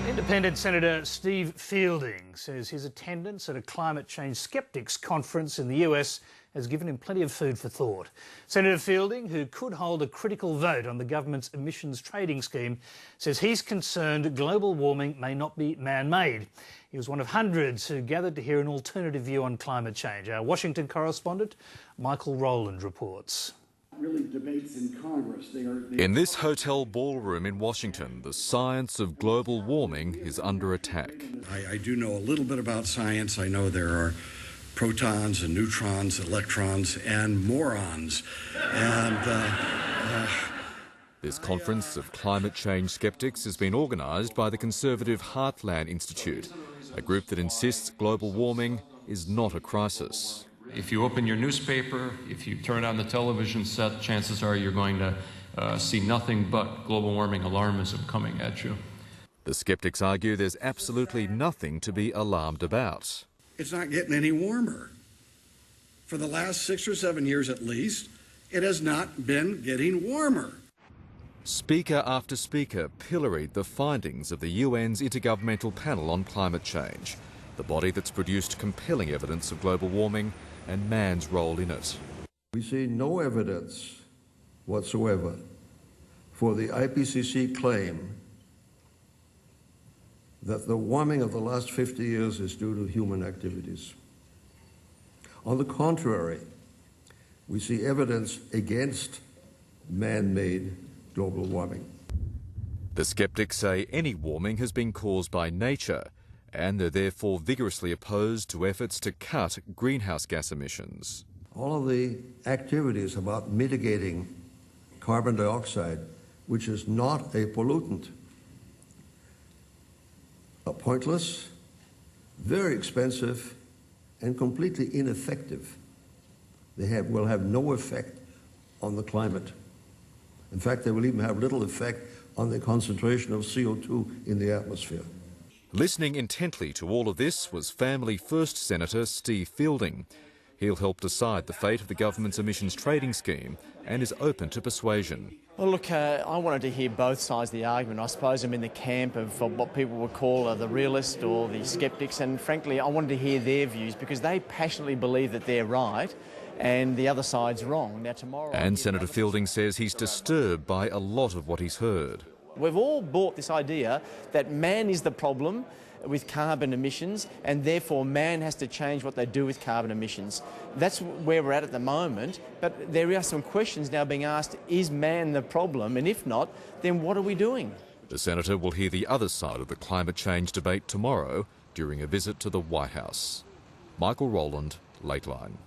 Independent Senator Steve Fielding says his attendance at a climate change skeptics conference in the US has given him plenty of food for thought. Senator Fielding, who could hold a critical vote on the government's emissions trading scheme, says he's concerned global warming may not be man-made. He was one of hundreds who gathered to hear an alternative view on climate change. Our Washington correspondent, Michael Rowland, reports. Really debates in Congress. In this hotel ballroom in Washington, the science of global warming is under attack. I do know a little bit about science. I know there are protons and neutrons, electrons and morons. This conference of climate change skeptics has been organised by the conservative Heartland Institute, a group that insists global warming is not a crisis. If you open your newspaper, if you turn on the television set, chances are you're going to see nothing but global warming alarmism coming at you. The skeptics argue there's absolutely nothing to be alarmed about. It's not getting any warmer. For the last 6 or 7 years at least, it has not been getting warmer. Speaker after speaker pilloried the findings of the UN's Intergovernmental Panel on Climate Change, the body that's produced compelling evidence of global warming and man's role in it. We see no evidence whatsoever for the IPCC claim that the warming of the last 50 years is due to human activities. On the contrary, we see evidence against man-made global warming. The skeptics say any warming has been caused by nature, and they're therefore vigorously opposed to efforts to cut greenhouse gas emissions. All of the activities about mitigating carbon dioxide, which is not a pollutant, are pointless, very expensive, and completely ineffective. They will have no effect on the climate. In fact, they will even have little effect on the concentration of CO2 in the atmosphere. Listening intently to all of this was Family First Senator Steve Fielding. He'll help decide the fate of the government's emissions trading scheme and is open to persuasion. Well, look, I wanted to hear both sides of the argument. I suppose I'm in the camp of what people would call the realist or the sceptics, and frankly, I wanted to hear their views because they passionately believe that they're right and the other side's wrong. Now, tomorrow... And Senator Fielding says he's disturbed by a lot of what he's heard. We've all bought this idea that man is the problem with carbon emissions and therefore man has to change what they do with carbon emissions. That's where we're at the moment, but there are some questions now being asked, is man the problem? And if not, then what are we doing? The Senator will hear the other side of the climate change debate tomorrow during a visit to the White House. Michael Rowland, LATELINE.